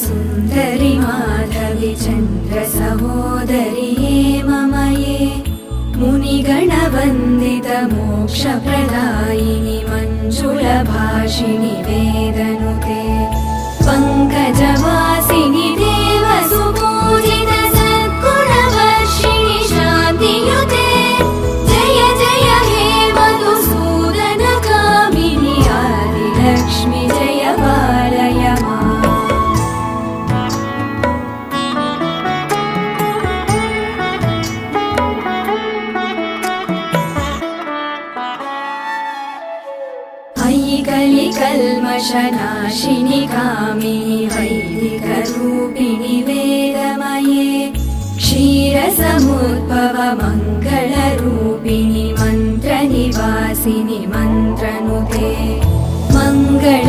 सुन्दरि माधवि चन्द्र सहोदरि हेममये मुनिगणवन्दित मोक्षप्रदायिनि मञ्जुलभाषिणि वेदनुते पङ्कजवासिनि देवसुपूजित सद्गुणवर्षिणि शान्तियुते जय जय हे मधुसूदनकामिनि आदिलक्ष्मि जय पालय माम्। कलिकल्मषनाशिनि कामिनि वैदिकरूपिणि वेदमये क्षीरसमुद्भव मङ्गलरूपिणि मन्त्रनिवासिनि मन्त्रनुते मङ्गल